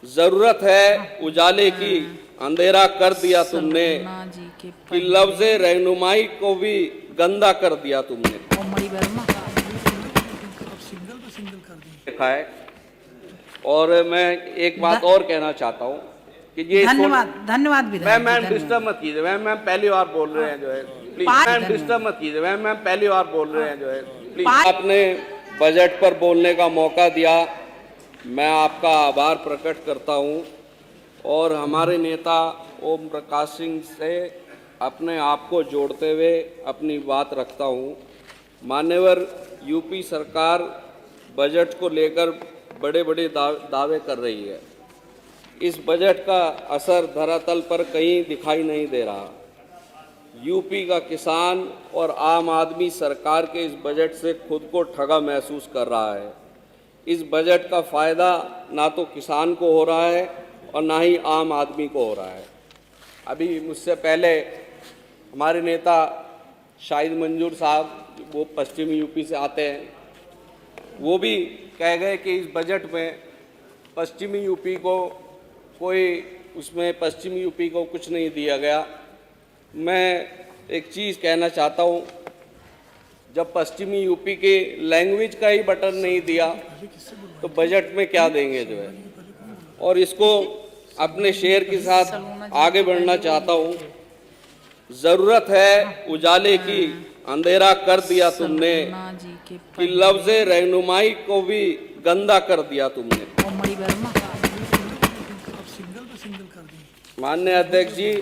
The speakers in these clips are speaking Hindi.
जरूरत है उजाले की, अंधेरा कर दिया तुमने, कि लफ्ज़े रहनुमाई को भी गंदा कर दिया तुमने। देखा है। और मैं एक बात और कहना चाहता हूँ कि ये धन्यवाद मैम डिस्टर्ब मत कीजिए मैम पहली बार बोल रहे हैं जो है, प्लीज मैम डिस्टर्ब मत कीजिए मैम पहली बार बोल रहे हैं जो है, प्लीज। आपने बजट पर बोलने का मौका दिया, मैं आपका आभार प्रकट करता हूँ और हमारे नेता ओम प्रकाश सिंह से अपने आप को जोड़ते हुए अपनी बात रखता हूँ। मान्यवर यूपी सरकार बजट को लेकर बड़े बड़े दावे कर रही है। इस बजट का असर धरातल पर कहीं दिखाई नहीं दे रहा। यूपी का किसान और आम आदमी सरकार के इस बजट से खुद को ठगा महसूस कर रहा है। इस बजट का फ़ायदा ना तो किसान को हो रहा है और ना ही आम आदमी को हो रहा है। अभी मुझसे पहले हमारे नेता शाहिद मंजूर साहब, वो पश्चिमी यूपी से आते हैं, वो भी कह गए कि इस बजट में पश्चिमी यूपी को पश्चिमी यूपी को कुछ नहीं दिया गया। मैं एक चीज़ कहना चाहता हूँ, जब पश्चिमी यूपी के लैंग्वेज का ही बटन नहीं दिया तो बजट में क्या देंगे जो है। और इसको अपने शेर के साथ आगे बढ़ना चाहता हूँ। ज़रूरत है उजाले की, अंधेरा कर दिया तुमने, कि लफ्ज़े रहनुमाई को भी गंदा कर दिया तुमने। माननीय अध्यक्ष जी,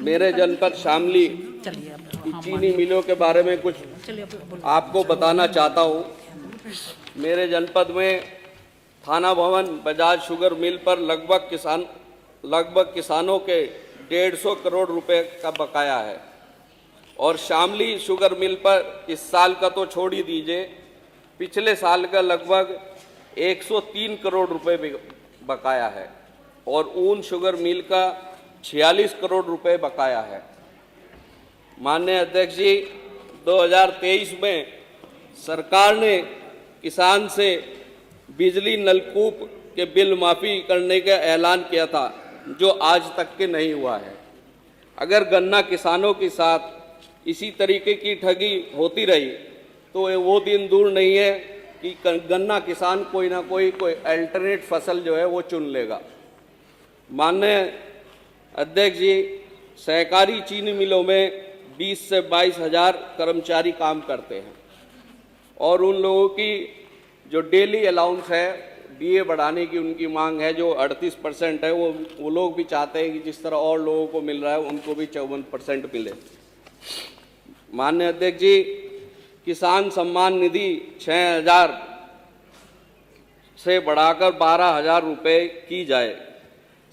मेरे जनपद शामली की चीनी मिलों के बारे में कुछ आपको बताना चाहता हूँ। मेरे जनपद में थाना भवन बजाज शुगर मिल पर लगभग किसानों के 150 करोड़ रुपए का बकाया है और शामली शुगर मिल पर इस साल का तो छोड़ ही दीजिए, पिछले साल का लगभग 103 करोड़ रुपए बकाया है और ऊन शुगर मिल का 46 करोड़ रुपए बकाया है। माननीय अध्यक्ष जी, 2023 में सरकार ने किसान से बिजली नलकूप के बिल माफ़ी करने का ऐलान किया था, जो आज तक के नहीं हुआ है। अगर गन्ना किसानों के साथ इसी तरीके की ठगी होती रही तो वो दिन दूर नहीं है कि गन्ना किसान कोई ना कोई अल्टरनेट फसल जो है वो चुन लेगा। माननीय अध्यक्ष जी, सहकारी चीनी मिलों में 20 से 22 हज़ार कर्मचारी काम करते हैं और उन लोगों की जो डेली अलाउंस है, डीए बढ़ाने की उनकी मांग है, जो 38% है, वो लोग भी चाहते हैं कि जिस तरह और लोगों को मिल रहा है उनको भी 54% मिले। माननीय अध्यक्ष जी, किसान सम्मान निधि 6,000 से बढ़ाकर 12,000 रुपये की जाए।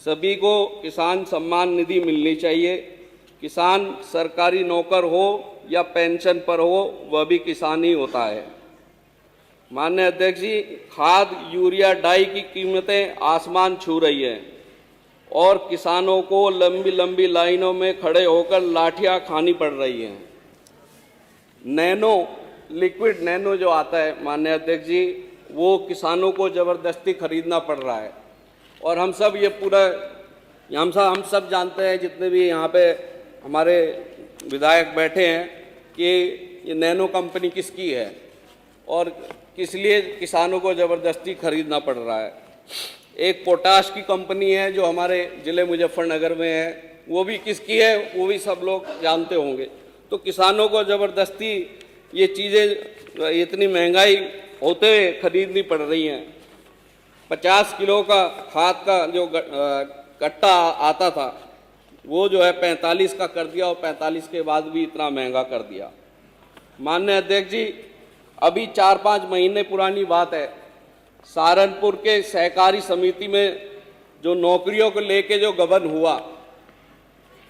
सभी को किसान सम्मान निधि मिलनी चाहिए। किसान सरकारी नौकर हो या पेंशन पर हो, वह भी किसान ही होता है। माननीय अध्यक्ष जी, खाद, यूरिया, डाई की कीमतें आसमान छू रही हैं और किसानों को लंबी लंबी लाइनों में खड़े होकर लाठियां खानी पड़ रही हैं। लिक्विड नैनो जो आता है माननीय अध्यक्ष जी, वो किसानों को ज़बरदस्ती खरीदना पड़ रहा है और हम सब जानते हैं, जितने भी यहाँ पे हमारे विधायक बैठे हैं, कि ये नैनो कंपनी किसकी है और किस लिए किसानों को ज़बरदस्ती खरीदना पड़ रहा है। एक पोटाश की कंपनी है जो हमारे ज़िले मुजफ्फरनगर में है, वो भी किसकी है वो भी सब लोग जानते होंगे। तो किसानों को ज़बरदस्ती ये चीज़ें इतनी महंगाई होते हुए खरीदनी पड़ रही हैं। 50 किलो का खाद का जो कट्टा आता था वो जो है 45 का कर दिया और 45 के बाद भी इतना महंगा कर दिया। माननीय अध्यक्ष जी, अभी 4-5 महीने पुरानी बात है, सहारनपुर के सहकारी समिति में जो नौकरियों को लेके जो गबन हुआ,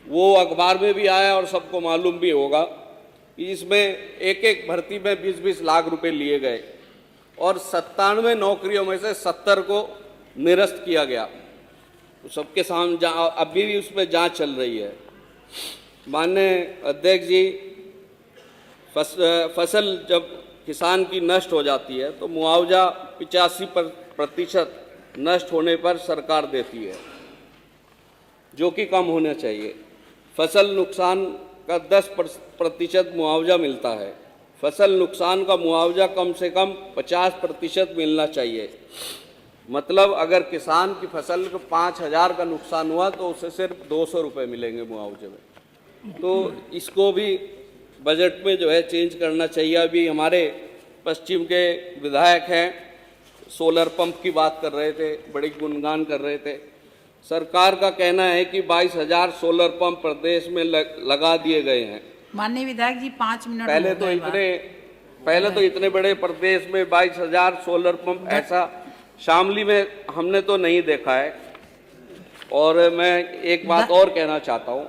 वो अखबार में भी आया और सबको मालूम भी होगा कि इसमें एक भर्ती में 20-20 लाख रुपए लिए गए और 97 नौकरियों में से 70 को निरस्त किया गया। तो सबके सामने अभी भी उस पर जाँच चल रही है। माननीय अध्यक्ष जी, फसल जब किसान की नष्ट हो जाती है तो मुआवजा 85% नष्ट होने पर सरकार देती है, जो कि कम होना चाहिए। फसल नुकसान का 10% मुआवजा मिलता है। फसल नुकसान का मुआवजा कम से कम 50% मिलना चाहिए। मतलब अगर किसान की फसल को 5,000 का नुकसान हुआ तो उसे सिर्फ 200 रुपये मिलेंगे मुआवजे में। तो इसको भी बजट में जो है चेंज करना चाहिए। अभी हमारे पश्चिम के विधायक हैं, सोलर पंप की बात कर रहे थे, बड़ी गुणगान कर रहे थे। सरकार का कहना है कि 22,000 सोलर पंप प्रदेश में लगा दिए गए हैं। माननीय विधायक जी 5 मिनट पहले तो इतने बड़े प्रदेश में 22,000 सोलर पंप ऐसा शामली में हमने तो नहीं देखा है। और मैं एक बात और कहना चाहता हूँ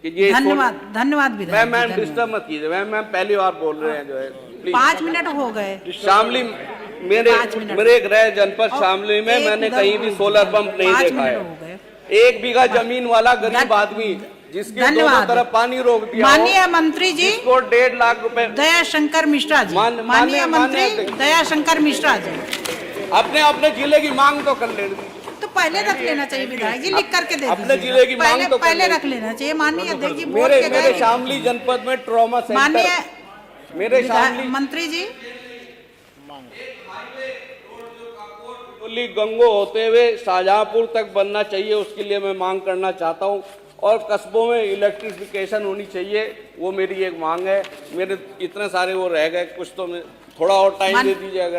कि ये धन्यवाद विधायक। मैम डिस्टर्ब मत कीजिए, मैम पहली बार बोल रहे हैं जो है। 5 मिनट हो गए। शामली मेरे गृह जनपद शामली में मैंने कहीं भी सोलर पंप नहीं देखा है। 1 बीघा जमीन वाला गरीब आदमी जिसके दोनों तरफ पानी रोक दिया। माननीय मंत्री जी को 1.5 लाख रुपए। दयाशंकर मिश्रा जी, माननीय मंत्री दयाशंकर मिश्रा जी, अपने जिले की मांग तो कर लेनी। तो पहले रख लेना चाहिए विधायक जी, लिख करके दे दीजिए। अपने जिले की मांग तो पहले रख लेना चाहिए। माननीय अध्यक्ष जी मेरे शामली जनपद में ट्रॉमा सेंटर। माननीय मेरे शामली मंत्री जी गंगो होते हुए शाहजहांपुर तक बनना चाहिए, उसके लिए मैं मांग करना चाहता हूं। और कस्बों में इलेक्ट्रिफिकेशन होनी चाहिए, वो मेरी एक मांग है। मेरे इतने सारे वो रह गए, कुछ तो मैं थोड़ा और टाइम दे दीजिए अगर